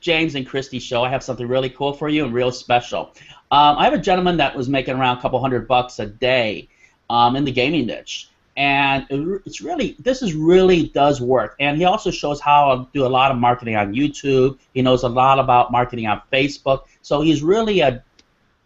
James and Kristie show, I have something really cool for you and real special. I have a gentleman that was making around a couple $100 a day in the gaming niche. And it's really, this is really does work. And he also shows how to do a lot of marketing on YouTube. He knows a lot about marketing on Facebook. So he's really a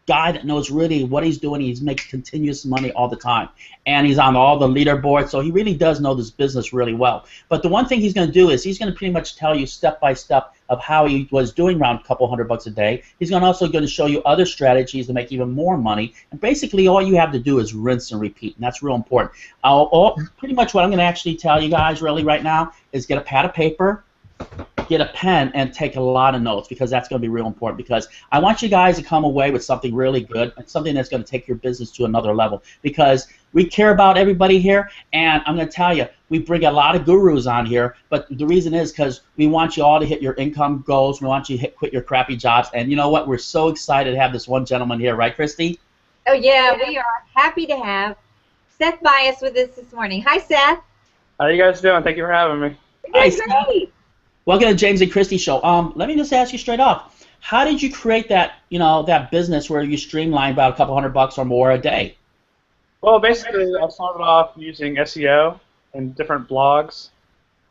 guy that knows really what he's doing. He's making continuous money all the time. And he's on all the leaderboards, so he really does know this business really well. But the one thing he's going to do is he's going to pretty much tell you step by step of how he was doing around a couple $100 a day. He's also going to show you other strategies to make even more money. And basically all you have to do is rinse and repeat, and that's real important. Pretty much what I'm going to actually tell you guys really right now is get a pad of paper, get a pen, and take a lot of notes, because that's going to be real important, because I want you guys to come away with something really good and something that's going to take your business to another level, because we care about everybody here, and I'm going to tell you, we bring a lot of gurus on here, but the reason is because we want you all to hit your income goals. We want you to quit your crappy jobs, and you know what? We're so excited to have this one gentleman here, right, Kristie? Oh, yeah, we are happy to have Seth Bias with us this morning. Hi, Seth. How you guys doing? Thank you for having me. Hi, Seth. Welcome to James and Kristie Show. Let me just ask you straight off. How did you create that, that business where you streamline about a couple $100 or more a day? Well, basically, I started off using SEO and different blogs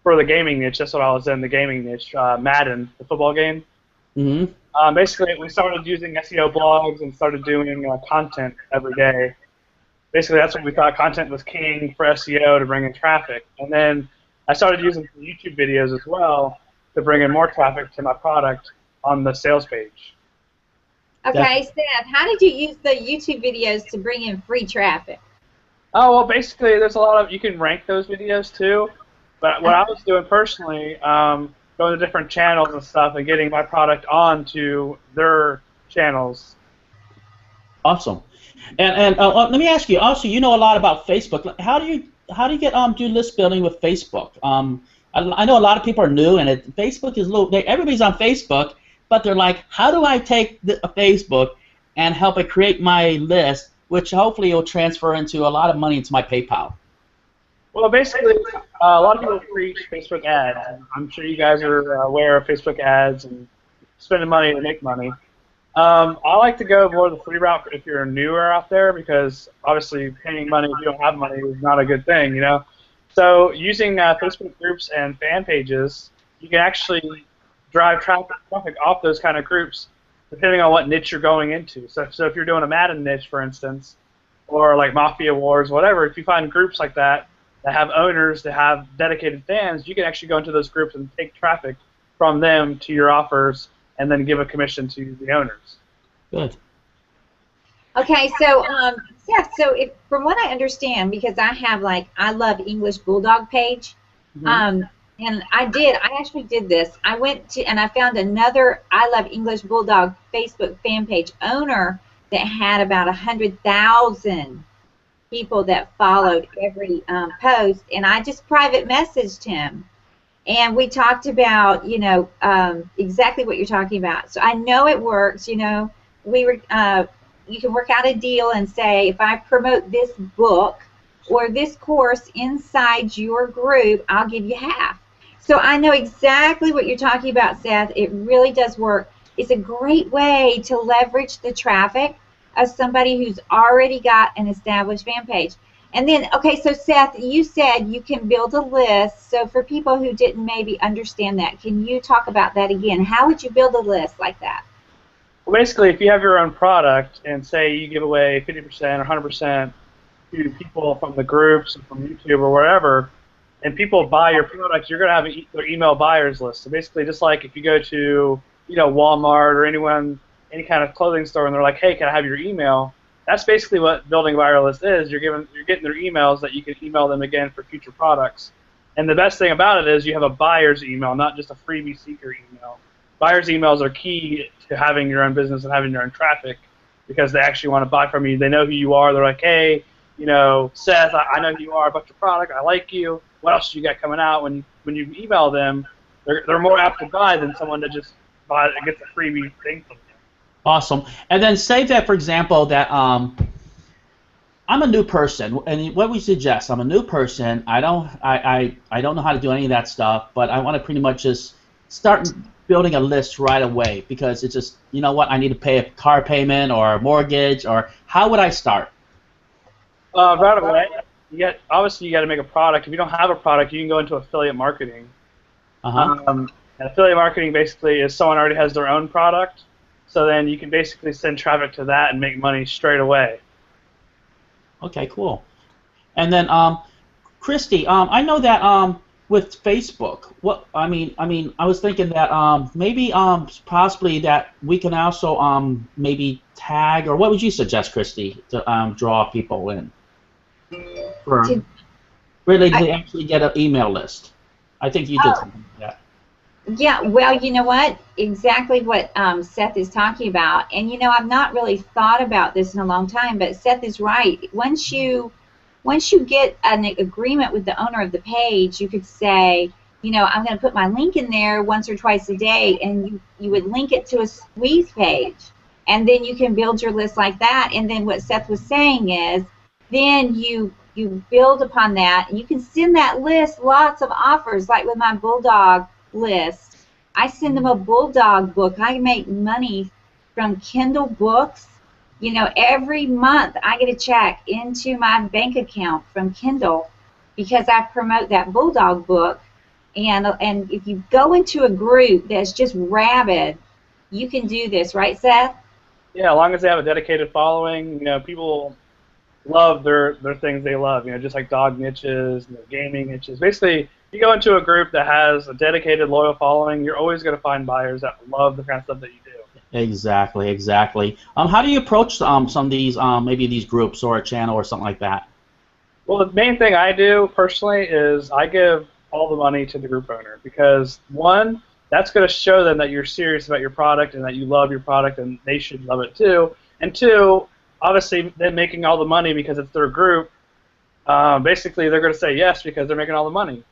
for the gaming niche. That's what I was in, the gaming niche, Madden, the football game. Mm-hmm. Basically, we started using SEO blogs and started doing content every day. Basically, that's what we thought content was king for SEO to bring in traffic. And then I started using YouTube videos as well to bring in more traffic to my product on the sales page. Okay, Seth, how did you use the YouTube videos to bring in free traffic? Oh, well, basically, there's a lot of, you can rank those videos too, but what I was doing personally, going to different channels and stuff and getting my product onto their channels. Awesome. And let me ask you, also, you know a lot about Facebook. How do you get do list building with Facebook? I know a lot of people are new, and Facebook is everybody's on Facebook, but they're like, how do I take Facebook and help it create my list, which hopefully will transfer into a lot of money into my PayPal? Well, basically, a lot of people preach Facebook ads. I'm sure you guys are aware of Facebook ads and spending money to make money. I like to go more the free route if you're newer out there, because obviously paying money if you don't have money is not a good thing, So using Facebook groups and fan pages, you can actually drive traffic off those kind of groups depending on what niche you're going into. So if you're doing a Madden niche, for instance, or like Mafia Wars, whatever, if you find groups like that have owners, that have dedicated fans, you can actually go into those groups and take traffic from them to your offers and then give a commission to the owners. Good. Okay, so Seth, from what I understand, because I have I Love English Bulldog page, and I actually did this. I went to and I found another I Love English Bulldog Facebook fan page owner that had about 100,000 people that followed every post, and I just private messaged him. And we talked about, exactly what you're talking about. So I know it works. You can work out a deal and say, if I promote this book or this course inside your group, I'll give you half. So I know exactly what you're talking about, Seth. It really does work. It's a great way to leverage the traffic of somebody who's already got an established fan page. And then, okay, so Seth, you said you can build a list. So for people who didn't maybe understand that, can you talk about that again? How would you build a list like that? Well, basically, if you have your own product and say you give away 50% or 100% to people from the groups and from YouTube or wherever, and people buy your product, you're going to have their email buyers list. So basically, just like if you go to Walmart or any kind of clothing store, and they're like, hey, can I have your email? That's basically what building a buyer list is. You're getting their emails that you can email them again for future products. And the best thing about it is you have a buyer's email, not just a freebie seeker email. Buyer's emails are key to having your own business and having your own traffic, because they actually want to buy from you. They know who you are. They're like, hey, Seth, I know who you are about your product. I like you. What else do you got coming out? When you email them, they're more apt to buy than someone that just gets a freebie thing from you. Awesome. And then say that, for example, that I'm a new person, and what we suggest, I'm a new person. I don't know how to do any of that stuff, but I want to pretty much just start building a list right away? Because it's just, you know what, I need to pay a car payment or a mortgage, or how would I start? Right away. Obviously you got to make a product. If you don't have a product, you can go into affiliate marketing. Uh-huh. And affiliate marketing basically is someone already has their own product, so then you can basically send traffic to that and make money straight away. Okay, cool. And then, Kristie, I know that with Facebook, I was thinking that maybe possibly that we can also maybe tag, or what would you suggest, Kristie, to draw people in? For really to actually get an email list. I think you did something like that. Yeah, well, you know what? Exactly what Seth is talking about. And, you know, I've not really thought about this in a long time, but Seth is right. Once you get an agreement with the owner of the page, you could say, you know, I'm going to put my link in there once or twice a day, and you would link it to a squeeze page. And then you can build your list like that. And then what Seth was saying is, then you build upon that, and you can send that list lots of offers, like with my Bulldog list. I send them a Bulldog book. I make money from Kindle books. You know, every month I get a check into my bank account from Kindle because I promote that Bulldog book. And if you go into a group that's just rabid, you can do this, right, Seth? Yeah, as long as they have a dedicated following, you know, people love their things they love, you know, just like dog niches, you know, gaming niches. Basically, you go into a group that has a dedicated, loyal following, you're always going to find buyers that love the kind of stuff that you do. Exactly, exactly. How do you approach some of these, maybe these groups or a channel or something like that? Well, the main thing I do personally is I give all the money to the group owner because, one, that's going to show them that you're serious about your product and that you love your product and they should love it too. And two, obviously, them making all the money because it's their group, basically they're going to say yes because they're making all the money.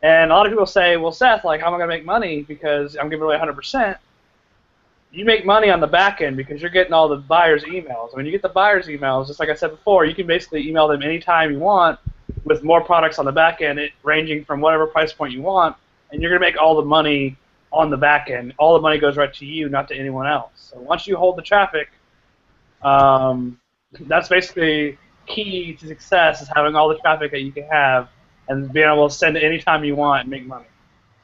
And a lot of people say, well, Seth, like, how am I going to make money because I'm giving away 100%? You make money on the back end because you're getting all the buyers' emails. When you get the buyers' emails, just like I said before, you can basically email them anytime you want with more products on the back end, ranging from whatever price point you want, and you're going to make all the money on the back end. All the money goes right to you, not to anyone else. So once you hold the traffic, that's basically key to success, is having all the traffic that you can have and being able to send it anytime you want and make money.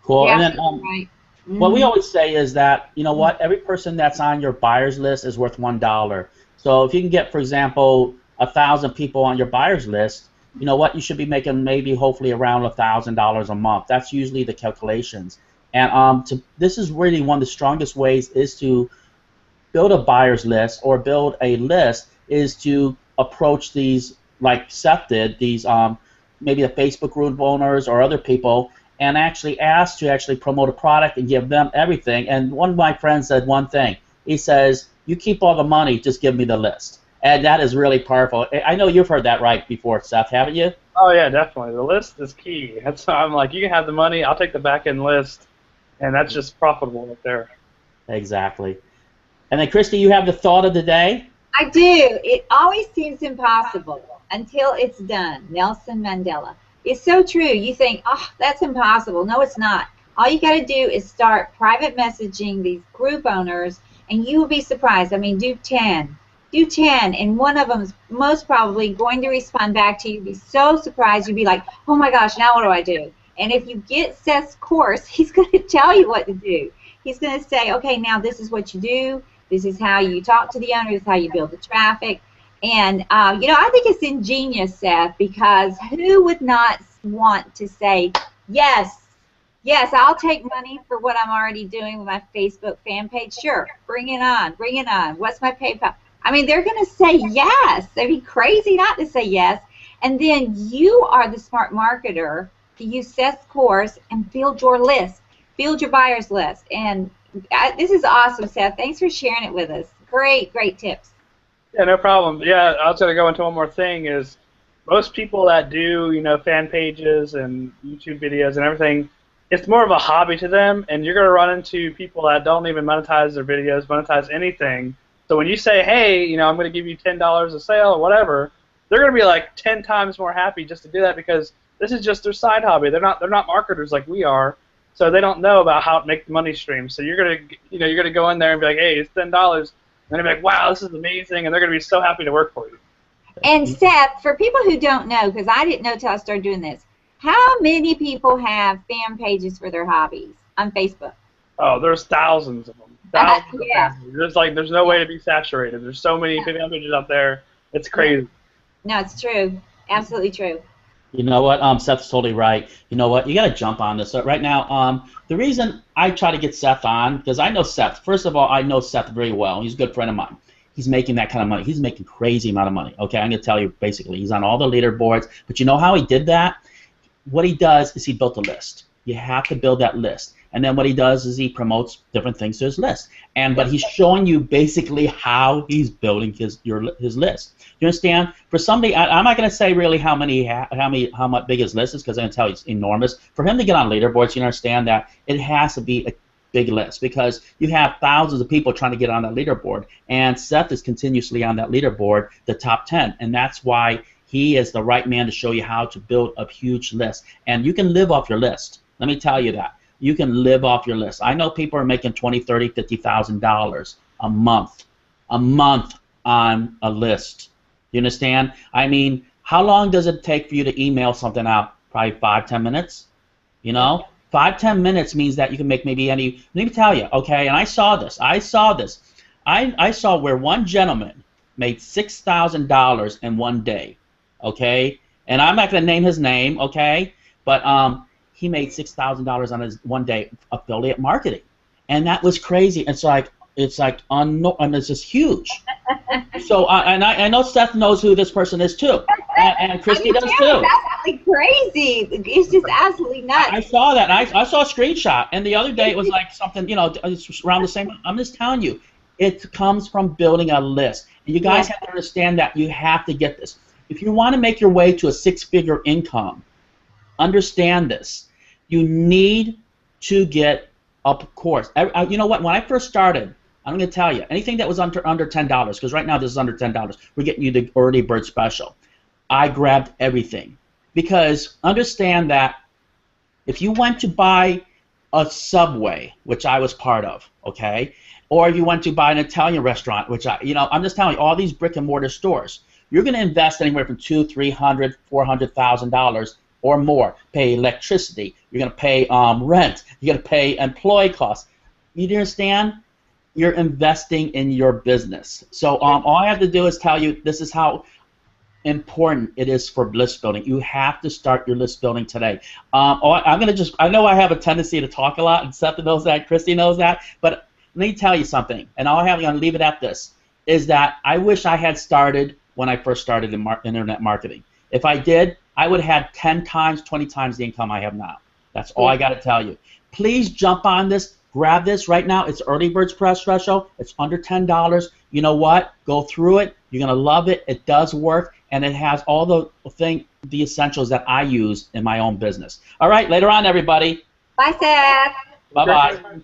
Cool. Yeah, And then, right. what we always say is that, you know what, every person that's on your buyer's list is worth $1. So if you can get, for example, 1,000 people on your buyer's list, you know what, you should be making maybe hopefully around $1,000 a month. That's usually the calculations. And this is really one of the strongest ways is to build a buyer's list or build a list is to approach these, like Seth did, these maybe the Facebook group owners or other people, and actually ask to actually promote a product and give them everything. And one of my friends said one thing. He says, you keep all the money, just give me the list. And that is really powerful. I know you've heard that right before, Seth, haven't you? Oh, yeah, definitely. The list is key. That's why I'm like, you can have the money, I'll take the back-end list, and that's just profitable right there. Exactly. And then, Kristie, you have the thought of the day? I do. It always seems impossible until it's done. Nelson Mandela. It's so true. You think, oh, that's impossible. No, it's not. All you got to do is start private messaging these group owners, and you will be surprised. I mean, do 10. Do 10, and one of them is most probably going to respond back to you. You'll be so surprised. You'll be like, oh, my gosh, now what do I do? And if you get Seth's course, he's going to tell you what to do. He's going to say, okay, now this is what you do. This is how you talk to the owner. This is how you build the traffic. And, you know, I think it's ingenious, Seth, because who would not want to say, yes, yes, I'll take money for what I'm already doing with my Facebook fan page. Sure, bring it on, bring it on. What's my PayPal? I mean, they're going to say yes. They'd be crazy not to say yes. And then you are the smart marketer to use Seth's course and build your list, build your buyer's list. And this is awesome, Seth. Thanks for sharing it with us. Great, great tips. Yeah, no problem. Yeah, I was going to go into one more thing is most people that do, you know, fan pages and YouTube videos and everything, it's more of a hobby to them, and you're going to run into people that don't even monetize their videos, monetize anything. So when you say, hey, you know, I'm going to give you $10 a sale or whatever, they're going to be like 10 times more happy just to do that because this is just their side hobby. They're not marketers like we are. So they don't know about how to make the money stream. So you're gonna go in there and be like, hey, it's $10, and they're gonna be like, wow, this is amazing, and they're gonna be so happy to work for you. And Seth, for people who don't know, because I didn't know till I started doing this, how many people have fan pages for their hobbies on Facebook? Oh, there's thousands of them. Thousands of pages. There's no way to be saturated. There's so many fan pages out there. It's crazy. No, it's true. Absolutely true. You know what? Seth's totally right. You know what? You got to jump on this. So right now, the reason I try to get Seth on, because I know Seth. First of all, I know Seth very well. He's a good friend of mine. He's making that kind of money. He's making crazy amount of money. Okay, I'm going to tell you basically. He's on all the leaderboards. But you know how he did that? What he does is he built a list. You have to build that list. And then what he does is he promotes different things to his list. But he's showing you basically how he's building his list. You understand? For somebody, I'm not going to say really how much big his list is, because I'm going to tell you it's enormous. For him to get on leaderboards, you understand that it has to be a big list, because you have thousands of people trying to get on that leaderboard, and Seth is continuously on that leaderboard, the top 10, and that's why he is the right man to show you how to build a huge list. And you can live off your list. Let me tell you that. You can live off your list. I know people are making $20,000, $30,000, $50,000 a month on a list. You understand? I mean, how long does it take for you to email something out? Probably 5-10 minutes. You know, 5-10 minutes means that you can make maybe any. Let me tell you, okay? And I saw this. I saw where one gentleman made $6,000 in one day. Okay, and I'm not going to name his name. Okay, but he made $6,000 on his one day affiliate marketing, and that was crazy. It's like and it's just huge. So I know Seth knows who this person is too, and Kristie does too. That's absolutely crazy. It's just absolutely nuts. I saw that. I saw a screenshot, and the other day it was like something, it's around the same. I'm just telling you, it comes from building a list, and you guys have to understand that you have to get this. If you want to make your way to a 6-figure income, understand this. You need to get a course. You know what? When I first started, I'm going to tell you, anything that was under $10, because right now this is under $10, we're getting you the early bird special. I grabbed everything, because understand that if you went to buy a Subway, which I was part of, okay, or if you went to buy an Italian restaurant, which I'm just telling you, all these brick and mortar stores, you're going to invest anywhere from $200,000, $300,000, $400,000 or more. Pay electricity. You're going to pay rent. You're going to pay employee costs. You understand? You're investing in your business. So all I have to do is tell you this is how important it is for list building. You have to start your list building today. I know I have a tendency to talk a lot, and Seth knows that, Kristie knows that, but let me tell you something, and I'm going to leave it at this, is that I wish I had started when I first started in internet marketing. If I did, I would have had 10 times, 20 times the income I have now. That's all I got to tell you. Please jump on this. Grab this right now. It's early bird special. It's under $10. You know what? Go through it. You're going to love it. it does work, and it has all the essentials that I use in my own business. All right, later on, everybody. Bye, Seth. Bye-bye.